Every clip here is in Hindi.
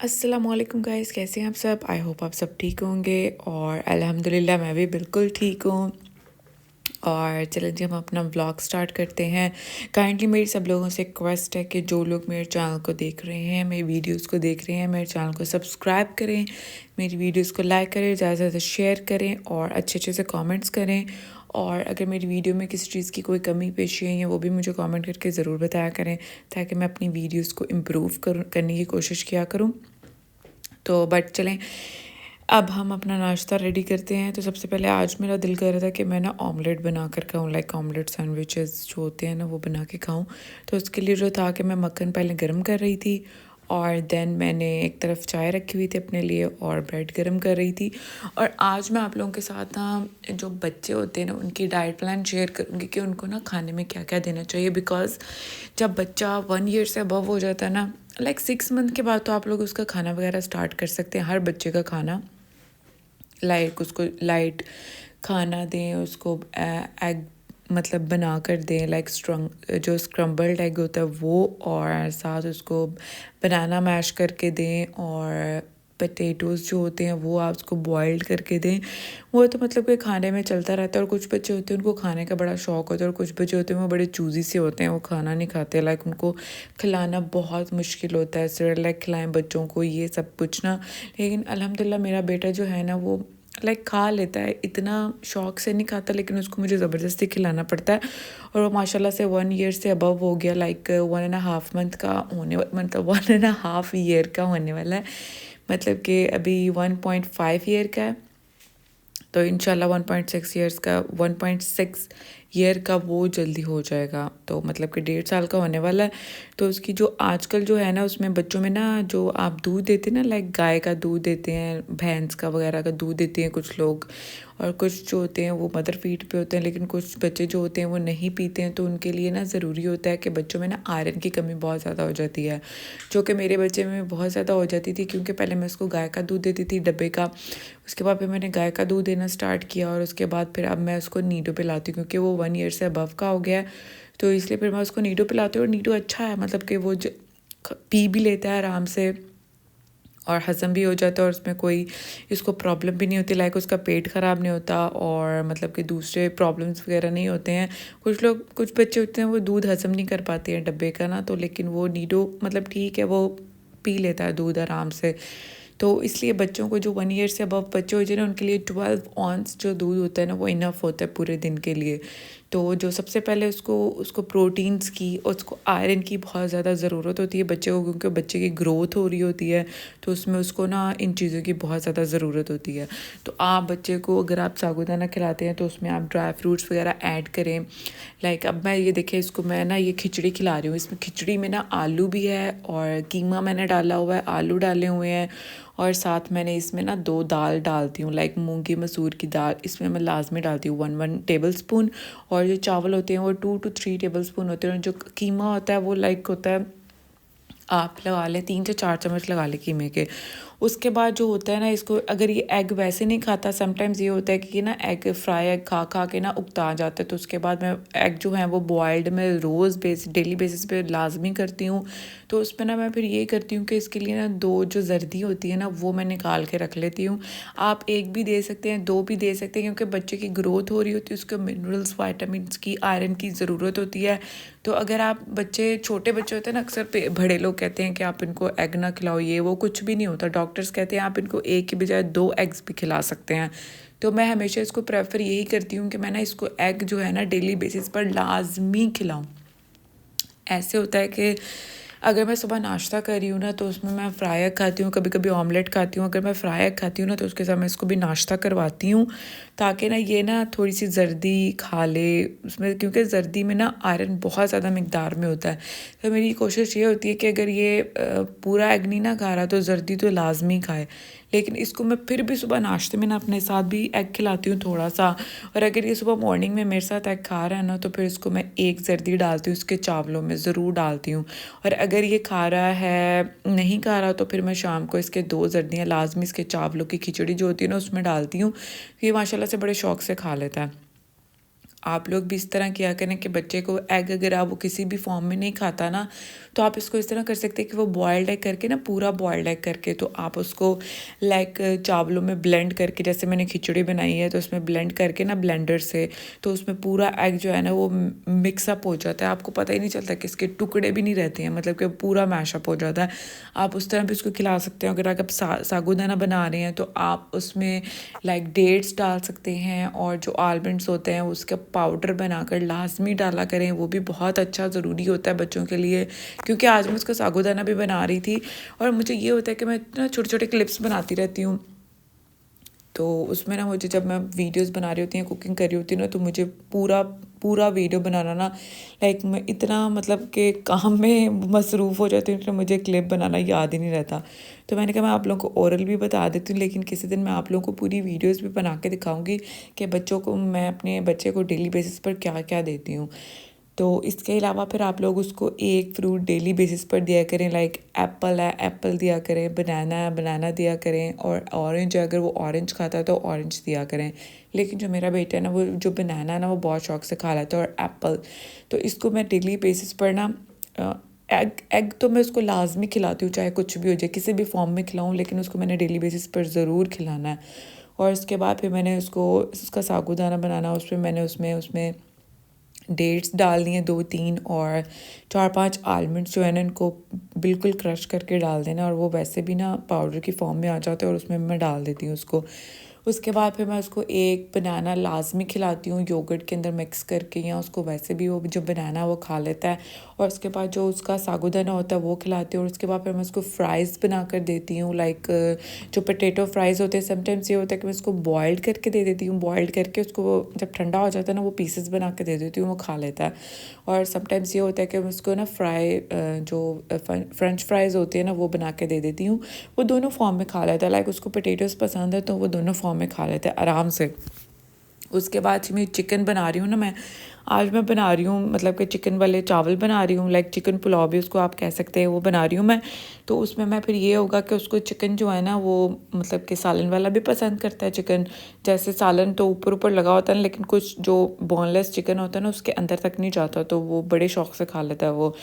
अस्सलामुअलैकुम गाइस, कैसे हैं आप सब। आई होप आप सब ठीक होंगे और अल्हम्दुलिल्लाह मैं भी बिल्कुल ठीक हूँ। और चलें जी हम अपना व्लॉग स्टार्ट करते हैं। काइंडली मेरी सब लोगों से रिक्वेस्ट है कि जो लोग मेरे चैनल को देख रहे हैं, मेरी वीडियोस को देख रहे हैं, मेरे चैनल को सब्सक्राइब करें, मेरी वीडियोस को लाइक करें, ज़्यादा से ज़्यादा शेयर करें और अच्छे अच्छे से कमेंट्स करें। और अगर मेरी वीडियो में किसी चीज़ की कोई कमी पेशी है या वो भी मुझे कमेंट करके ज़रूर बताया करें, ताकि मैं अपनी वीडियोस को इम्प्रूव करने की कोशिश किया करूँ। तो बट चलें, अब हम अपना नाश्ता रेडी करते हैं। तो सबसे पहले आज मेरा दिल कर रहा था कि मैं ना ऑमलेट बना कर खाऊँ, लाइक ऑमलेट सैंडविचेस जो होते हैं ना वो बना के खाऊँ। तो उसके लिए जो था कि मैं मक्खन पहले गर्म कर रही थी और देन मैंने एक तरफ चाय रखी हुई थी अपने लिए और ब्रेड गर्म कर रही थी। और आज मैं आप लोगों के साथ ना जो बच्चे होते हैं ना उनकी डाइट प्लान शेयर करूँगी कि उनको ना खाने में क्या क्या देना चाहिए। बिकॉज़ जब बच्चा 1 ईयर से अबव हो जाता है ना, लाइक 6 मंथ के बाद तो आप लोग उसका खाना वगैरह स्टार्ट कर सकते हैं। हर बच्चे का खाना लाइक उसको लाइट खाना दें, उसको एग मतलब बना कर दें, लाइक जो स्क्रम्बल्ड एग होता है वो, और साथ उसको बनाना मैश करके दें और पटेटोज़ जो होते हैं वो आप उसको बॉइल्ड करके दें। वो तो मतलब कि खाने में चलता रहता है। और कुछ बच्चे होते हैं उनको खाने का बड़ा शौक़ होता है और कुछ बच्चे होते हैं वो बड़े चूज़ी से होते हैं, वो खाना नहीं खाते। लाइक उनको खिलाना बहुत मुश्किल होता है, सेरेलैक खिलाएं बच्चों को, ये सब कुछ ना। लेकिन अल्हम्दुलिल्लाह मेरा बेटा जो है ना वो लाइक खा लेता है, इतना शौक़ से नहीं खाता, लेकिन उसको मुझे ज़बरदस्ती खिलाना पड़ता है। और वो माशाल्लाह से 1 ईयर से अबव हो गया, लाइक 1.5 मंथ का होने मतलब 1.5 ईयर का होने वाला है, मतलब कि अभी 1.5 ईयर का है। तो इंशाल्लाह 1.6 ईयर्स का 1.6 ईयर का वो जल्दी हो जाएगा, तो मतलब कि 1.5 साल का होने वाला है। तो उसकी जो आजकल जो है ना उसमें बच्चों में ना जो आप दूध देते हैं ना, लाइक गाय का दूध देते हैं, भैंस का वगैरह का दूध देते हैं कुछ लोग, और कुछ जो होते हैं वो मदर फीड पे होते हैं। लेकिन कुछ बच्चे जो होते हैं वो नहीं पीते हैं, तो उनके लिए ना ज़रूरी होता है कि बच्चों में ना आयरन की कमी बहुत ज़्यादा हो जाती है, जो कि मेरे बच्चे में बहुत ज़्यादा हो जाती थी। क्योंकि पहले मैं उसको गाय का दूध देती थी डब्बे का, उसके बाद फिर मैंने गाय का दूध देना स्टार्ट किया और उसके बाद फिर अब मैं उसको नीडो पिलाती हूँ, क्योंकि वो 1 ईयर से अबव का हो गया है। तो इसलिए फिर मैं उसको नीडो पिलाती हूँ। और नीडो अच्छा है, मतलब कि वो पी भी लेता है आराम से और हज़म भी हो जाता है, और उसमें कोई इसको प्रॉब्लम भी नहीं होती, लाइक उसका पेट ख़राब नहीं होता और मतलब कि दूसरे प्रॉब्लम्स वगैरह नहीं होते हैं। कुछ बच्चे होते हैं वो दूध हज़म नहीं कर पाते हैं डब्बे का ना, तो लेकिन वो नीडो मतलब ठीक है, वो पी लेता है दूध आराम से। तो इसलिए बच्चों को जो 1 ईयर से अबव बच्चे हो जाए ना उनके लिए 12 ऑन्स जो दूध होता है ना वो इनफ होता है पूरे दिन के लिए। तो जो सबसे पहले उसको प्रोटीन्स की और उसको आयरन की बहुत ज़्यादा ज़रूरत होती है बच्चे को, क्योंकि बच्चे की ग्रोथ हो रही होती है, तो उसमें उसको ना इन चीज़ों की बहुत ज़्यादा ज़रूरत होती है। तो आप बच्चे को अगर आप साबूदाना खिलाते हैं तो उसमें आप ड्राई फ्रूट्स वगैरह ऐड करें। लाइक अब मैं ये देखें, इसको मैं ना ये खिचड़ी खिला रही हूँ, इसमें खिचड़ी में ना आलू भी है और कीमा मैंने डाला हुआ है, आलू डाले हुए हैं, और साथ मैंने इसमें ना 2 दाल डालती हूँ, लाइक मूंगी मसूर की दाल इसमें मैं लाजमी डालती हूँ 1 टेबल स्पून। और जो चावल होते हैं वो 2 to 3 टेबल स्पून होते हैं। और जो कीमा होता है वो लाइक होता है, आप लगा लें 3 से 4 चम्मच लगा लें कीमे के। उसके बाद जो होता है ना, इसको अगर ये एग वैसे नहीं खाता, समटाइम्स ये होता है कि ना एग फ्राई एग खा खा के ना उकता जाता है, तो उसके बाद मैं एग जो है वो बॉयल्ड में डेली बेसिस पे लाजमी करती हूँ। तो उसमें ना मैं फिर ये करती हूँ कि इसके लिए ना 2 जो जर्दी होती है ना वो मैं निकाल के रख लेती हूँ। आप 1 भी दे सकते हैं, 2 भी दे सकते हैं, क्योंकि बच्चे की ग्रोथ हो रही होती है, उसको मिनरल्स वाइटामिन की आयरन की ज़रूरत होती है। तो अगर आप छोटे बच्चे होते हैं ना, अक्सर बड़े लोग कहते हैं कि आप इनको एग ना खिलाओ, ये वो कुछ भी नहीं होता। डॉक्टर्स कहते हैं आप इनको 1 की बजाय 2 एग्स भी खिला सकते हैं। तो मैं हमेशा इसको प्रेफर यही करती हूँ कि मैं ना इसको एग जो है ना डेली बेसिस पर लाजमी खिलाऊँ। ऐसे होता है कि अगर मैं सुबह नाश्ता कर रही हूँ ना तो उसमें मैं फ्राई एग खाती हूँ, कभी कभी ऑमलेट खाती हूँ। अगर मैं फ्राई एग खाती हूँ ना तो उसके साथ मैं इसको भी नाश्ता करवाती हूँ, ताकि ना ये ना थोड़ी सी जर्दी खा ले उसमें, क्योंकि जर्दी में ना आयरन बहुत ज़्यादा मिकदार में होता है। तो मेरी कोशिश ये होती है कि अगर ये पूरा एग नहीं ना खा रहा तो जर्दी तो लाजमी खाए। लेकिन इसको मैं फिर भी सुबह नाश्ते में ना अपने साथ भी एग खिलाती हूँ थोड़ा सा। और अगर ये सुबह मॉर्निंग में मेरे साथ एग खा रहा है ना तो फिर इसको मैं 1 जर्दी डालती हूँ, उसके चावलों में ज़रूर डालती हूँ। और अगर ये खा रहा है नहीं खा रहा तो फिर मैं शाम को इसके 2 जर्दियाँ लाजमी इसके चावलों की खिचड़ी जो होती है ना उसमें डालती हूँ। ये माशाल्लाह से बड़े शौक़ से खा लेता है। आप लोग भी इस तरह किया करें कि बच्चे को एग अगर आप वो किसी भी फॉर्म में नहीं खाता ना, तो आप इसको इस तरह कर सकते हैं कि वो बॉयल्ड एग करके ना, पूरा बॉयल्ड एग करके, तो आप उसको लाइक चावलों में ब्लेंड करके, जैसे मैंने खिचड़ी बनाई है तो उसमें ब्लेंड करके ना ब्लेंडर से, तो उसमें पूरा एग जो है ना वो मिक्सअप हो जाता है, आपको पता ही नहीं चलता कि इसके टुकड़े भी नहीं रहते हैं, मतलब कि पूरा मैशअप हो जाता है। आप उस तरह भी उसको खिला सकते हो। अगर आप साबूदाना बना रहे हैं तो आप उसमें लाइक डेट्स डाल सकते हैं, और जो आलमंड्स होते हैं उसका पाउडर बनाकर लाजमी डाला करें, वो भी बहुत अच्छा ज़रूरी होता है बच्चों के लिए। क्योंकि आज मैं उसका साबूदाना भी बना रही थी, और मुझे ये होता है कि मैं ना छोटे छोटे क्लिप्स बनाती रहती हूँ, तो उसमें ना मुझे जब मैं वीडियोस बना रही होती हूँ, कुकिंग कर रही होती हूँ ना, तो मुझे पूरा पूरा वीडियो बनाना ना, लाइक मैं इतना मतलब कि काम में मसरूफ़ हो जाती हूँ कि मुझे क्लिप बनाना याद ही नहीं रहता। तो मैंने कहा मैं आप लोगों को ओरल भी बता देती हूँ, लेकिन किसी दिन मैं आप लोगों को पूरी वीडियोस भी बना के दिखाऊंगी कि बच्चों को, मैं अपने बच्चे को डेली बेसिस पर क्या क्या देती हूँ। तो इसके अलावा फिर आप लोग उसको एक फ्रूट डेली बेसिस पर दिया करें, लाइक एप्पल है एप्पल दिया करें, बनाना है बनाना दिया करें, और ऑरेंज है अगर वो ऑरेंज खाता है तो ऑरेंज दिया करें। लेकिन जो मेरा बेटा है ना, वो जो बनाना है ना वो बहुत शौक से खा लेता है, और एप्पल, तो इसको मैं डेली बेसिस पर ना एग एग तो मैं उसको लाजमी खिलाती हूँ, चाहे कुछ भी हो जाए, किसी भी फॉर्म में खिलाऊँ, लेकिन उसको मैंने डेली बेसिस पर ज़रूर खिलाना है। और उसके बाद फिर मैंने उसका साबूदाना बनाना, उसमें मैंने उसमें उसमें डेट्स डालनी है 2-3, और 4-5 आलमंड्स जो है ना, इनको बिल्कुल क्रश करके डाल देना, और वो वैसे भी ना पाउडर की फॉर्म में आ जाते हैं, और उसमें मैं डाल देती हूँ उसको। उसके बाद फिर मैं उसको एक बनाना लाजमी खिलाती हूँ योगर्ट के अंदर मिक्स करके, या उसको वैसे भी वो जो बनाना वो खा लेता है। और उसके बाद जो उसका साबूदाना होता है वो खिलाती हूँ, और उसके बाद फिर मैं उसको फ्राइज़ बना कर देती हूँ, लाइक जो पोटैटो फ्राइज़ होते हैं। समटाइम्स ये होता है कि मैं उसको बॉइल्ड करके दे देती हूँ, बॉइल्ड करके उसको जब ठंडा हो जाता है ना, वो पीसेस बना के दे देती हूँ, वो खा लेता है। और समटाइम्स ये होता है कि मैं उसको ना जो फ्रेंच फ्राइज़ होती है ना वो बना के दे देती हूँ, वो दोनों फॉर्म में खा लेता है। लाइक उसको पोटैटोज़ पसंद है तो वो दोनों फॉर्म में खा लेता है आराम से। उसके बाद मैं चिकन बना रही हूँ ना, मैं आज मैं बना रही हूँ मतलब कि चिकन वाले चावल बना रही हूँ, लाइक चिकन पुलाव भी उसको आप कह सकते हैं, वो बना रही हूँ मैं। तो उसमें मैं फिर ये होगा कि उसको चिकन जो है ना वो मतलब कि सालन वाला भी पसंद करता है चिकन। जैसे सालन तो ऊपर ऊपर लगा होता है, लेकिन कुछ जो बोनलेस चिकन होता है ना उसके अंदर तक नहीं जाता, तो वो बड़े शौक से खा लेता है वो।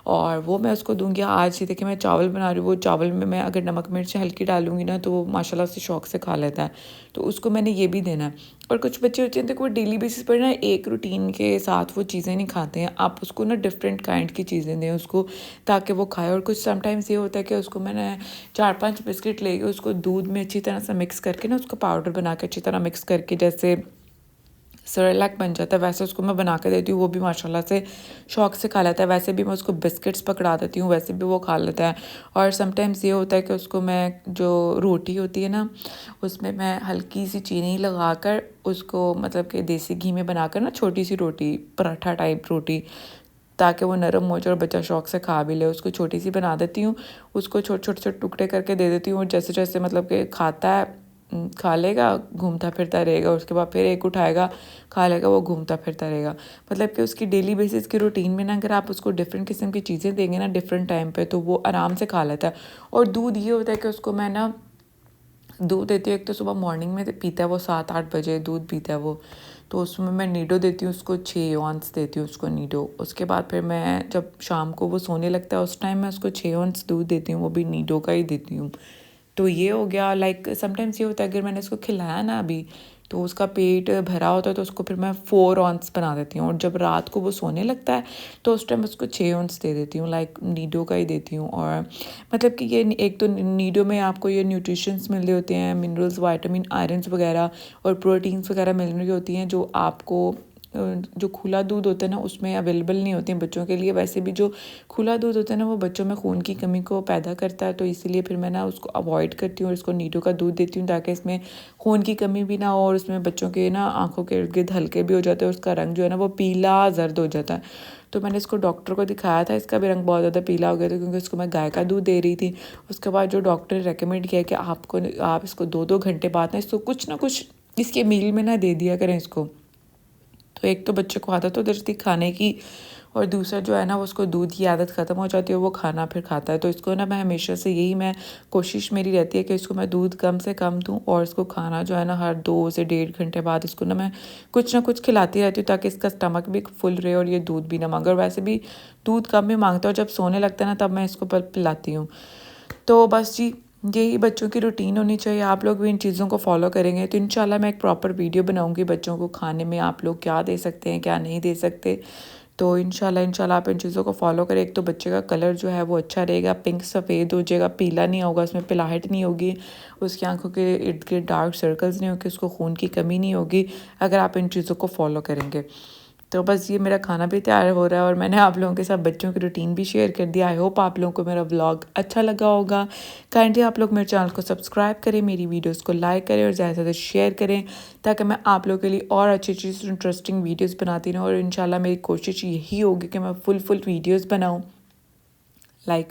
और वो मैं उसको दूंगी। आज ही देखिए मैं चावल बना रही हूँ, वो चावल में मैं अगर नमक मिर्च हल्की डालूंगी ना तो वो माशाल्लाह से शौक से खा लेता है, तो उसको मैंने ये भी देना है। और कुछ बच्चे होते हैं देखो, वो डेली बेसिस पर ना एक रूटीन के साथ वो चीज़ें नहीं खाते हैं, आप उसको ना डिफरेंट काइंड की चीज़ें दें उसको, ताकि वो खाए। और कुछ समटाइम्स ये होता है कि उसको मैंने 4-5 बिस्किट लेके उसको दूध में अच्छी तरह से मिक्स करके ना, उसको पाउडर बना के अच्छी तरह मिक्स करके, जैसे सेरेलैक बन जाता है वैसे उसको मैं बना के देती हूँ, वो भी माशाल्लाह से शौक से खा लेता है। वैसे भी मैं उसको बिस्किट्स पकड़ा देती हूँ, वैसे भी वो खा लेता है। और समटाइम्स ये होता है कि उसको मैं जो रोटी होती है ना उसमें मैं हल्की सी चीनी लगाकर उसको मतलब कि देसी घी में बनाकर ना, छोटी सी रोटी, पराठा टाइप रोटी, ताकि वो नरम हो जाए और बच्चा शौक से खा भी ले, उसको छोटी सी बना देती हूँ, उसको छोटे छोटे छोटे टुकड़े करके दे देती हूँ, और जैसे जैसे मतलब कि खाता है खा लेगा, घूमता फिरता रहेगा, उसके बाद फिर एक उठाएगा खा लेगा, वो घूमता फिरता रहेगा। मतलब कि उसकी डेली बेसिस की रूटीन में ना अगर आप उसको डिफरेंट किस्म की चीज़ें देंगे ना डिफरेंट टाइम पे, तो वो आराम से खा लेता है। और दूध ये होता है कि उसको मैं ना दूध देती हूँ, एक तो सुबह मॉर्निंग में पीता है वो, 7-8 बजे दूध पीता है वो, तो उसमें मैं नीडो देती हूँ उसको, 6 ऑन्स देती हूँ उसको नीडो। उसके बाद फिर मैं जब शाम को वो सोने लगता है उस टाइम मैं उसको 6 ऑन्स दूध देती हूँ, वो भी नीडो का ही देती हूँ। तो ये हो गया। लाइक समटाइम्स ये होता है अगर मैंने उसको खिलाया ना अभी तो उसका पेट भरा होता है, तो उसको फिर मैं 4 ऑन्स बना देती हूँ, और जब रात को वो सोने लगता है तो उस टाइम उसको 6 ऑन्स दे देती हूँ, लाइक नीडो का ही देती हूँ। और मतलब कि ये एक तो नीडो में आपको ये न्यूट्रिशंस मिल रहे होते हैं, मिनरल्स, विटामिन, आयरन्स वगैरह और प्रोटीन्स वगैरह मिल रही होती हैं, जो आपको जो खुला दूध होता है ना उसमें अवेलेबल नहीं होती हैं बच्चों के लिए। वैसे भी जो खुला दूध होता है ना वो बच्चों में खून की कमी को पैदा करता है, तो इसीलिए फिर मैं ना उसको अवॉइड करती हूँ और इसको नीडो का दूध देती हूँ, ताकि इसमें खून की कमी भी ना हो, और उसमें बच्चों के ना आंखों के इर्द गिर्द हल्के भी हो जाते हैं, उसका रंग जो है ना वो पीला जर्द हो जाता है। तो मैंने इसको डॉक्टर को दिखाया था, इसका भी रंग बहुत ज़्यादा पीला हो गया था, क्योंकि उसको मैं गाय का दूध दे रही थी। उसके बाद जो डॉक्टर ने रेकमेंड किया कि आप इसको 2-2 घंटे बाद ना इसको कुछ ना कुछ इसके मील में ना दे दिया करें इसको। तो एक तो बच्चे को आदत हो जाती खाने की, और दूसरा जो है ना वो उसको दूध की आदत ख़त्म हो जाती है, वो खाना फिर खाता है। तो इसको ना मैं हमेशा से यही मैं कोशिश मेरी रहती है कि इसको मैं दूध कम से कम दूँ, और इसको खाना जो है ना हर 2 से 1.5 घंटे बाद इसको ना मैं कुछ ना कुछ खिलाती रहती हूँ, ताकि इसका स्टमक भी फुल रहे और ये दूध भी ना मांगे। और वैसे भी दूध कम ही मांगता है, और जब सोने लगता है ना तब मैं इसको पिलाती हूँ। तो बस जी, यही बच्चों की रूटीन होनी चाहिए। आप लोग भी इन चीज़ों को फॉलो करेंगे तो इंशाल्लाह मैं एक प्रॉपर वीडियो बनाऊंगी बच्चों को खाने में आप लोग क्या दे सकते हैं क्या नहीं दे सकते। तो इंशाल्लाह आप इन चीज़ों को फॉलो करें। एक तो बच्चे का कलर जो है वो अच्छा रहेगा, पिंक सफ़ेद हो जाएगा, पीला नहीं होगा, उसमें पिलाहट नहीं होगी, उसकी आंखों के इर्द गिर्द डार्क सर्कल्स नहीं होंगे, उसको खून की कमी नहीं होगी अगर आप इन चीज़ों को फॉलो करेंगे। तो बस ये मेरा खाना भी तैयार हो रहा है, और मैंने आप लोगों के साथ बच्चों की रूटीन भी शेयर कर दिया। आई होप आप लोगों को मेरा व्लॉग अच्छा लगा होगा। काइंडली आप लोग मेरे चैनल को सब्सक्राइब करें, मेरी वीडियोस को लाइक करें और ज़्यादा से ज़्यादा शेयर करें, ताकि मैं आप लोगों के लिए और अच्छी अच्छी इंटरेस्टिंग वीडियोस बनाती रहूँ। और इंशाल्लाह मेरी कोशिश यही होगी कि मैं फुल वीडियोज़ बनाऊँ, लाइक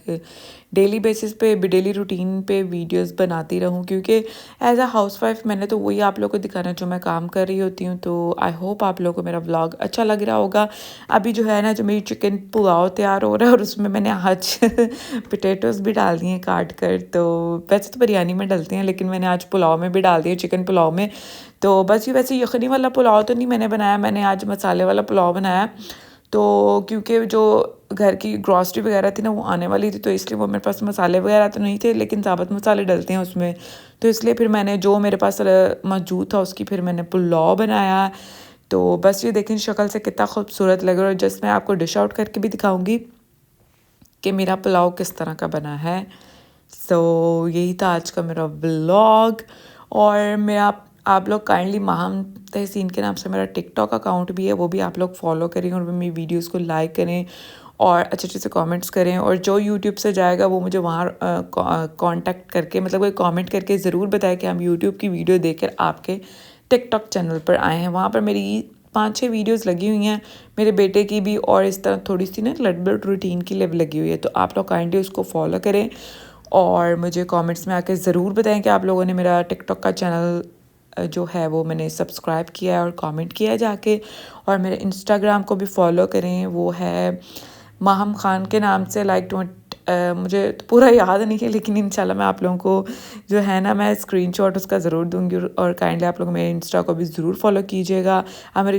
डेली बेसिस पे डेली रूटीन पे वीडियोस बनाती रहूँ, क्योंकि एज अ हाउसवाइफ मैंने तो वही आप लोगों को दिखाना जो मैं काम कर रही होती हूँ। तो आई होप आप लोगों को मेरा व्लॉग अच्छा लग रहा होगा। अभी जो है ना जो मेरी चिकन पुलाव तैयार हो रहा है, और उसमें मैंने आज पोटैटोज़ भी डाल दिए काट कर। तो वैसे तो बिरयानी में डलते हैं, लेकिन मैंने आज पुलाव में भी डाल दिए, चिकन पुलाव में। तो बस ये वैसे यखनी वाला पुलाव तो नहीं मैंने बनाया, मैंने आज मसाले वाला पुलाव बनाया। तो क्योंकि जो घर की ग्रॉसरी वगैरह थी ना वो आने वाली थी, तो इसलिए वो मेरे पास मसाले वगैरह तो नहीं थे, लेकिन साबुत मसाले डलते हैं उसमें। तो इसलिए फिर मैंने जो मेरे पास मौजूद था उसकी फिर मैंने पुलाव बनाया। तो बस ये देखें शक्ल से कितना खूबसूरत लग रहा है। और जस्ट मैं आपको डिश आउट करके भी दिखाऊंगी कि मेरा पुलाव किस तरह का बना है। सो यही था आज का मेरा व्लॉग। और मेरा आप लोग काइंडली माहम तहसीन के नाम से मेरा टिकटॉक अकाउंट भी है, वो भी आप लोग फॉलो करें और मेरी वीडियोस को लाइक करें और अच्छे अच्छे से कमेंट्स करें। और जो यूट्यूब से जाएगा वो मुझे वहाँ कांटेक्ट करके, मतलब कोई कमेंट करके ज़रूर बताए कि हम यूट्यूब की वीडियो देखकर आपके टिकटॉक चैनल पर आए हैं। वहाँ पर मेरी 5-6 वीडियोस लगी हुई हैं, मेरे बेटे की भी, और इस तरह थोड़ी सी ना लटबट रूटीन की लिव लगी हुई है। तो आप लोग काइंडली उसको फॉलो करें और मुझे कमेंट्स में आके ज़रूर बताएं कि आप लोगों ने मेरा टिकटॉक का चैनल जो है वो मैंने सब्सक्राइब किया है और कमेंट किया है जाके। और मेरे इंस्टाग्राम को भी फॉलो करें, वो है माहम खान के नाम से। मुझे तो पूरा याद नहीं है, लेकिन इंशाल्लाह मैं आप लोगों को जो है ना मैं स्क्रीनशॉट उसका ज़रूर दूंगी। और काइंडली आप लोग मेरे इंस्टा को भी ज़रूर फॉलो कीजिएगा। मेरे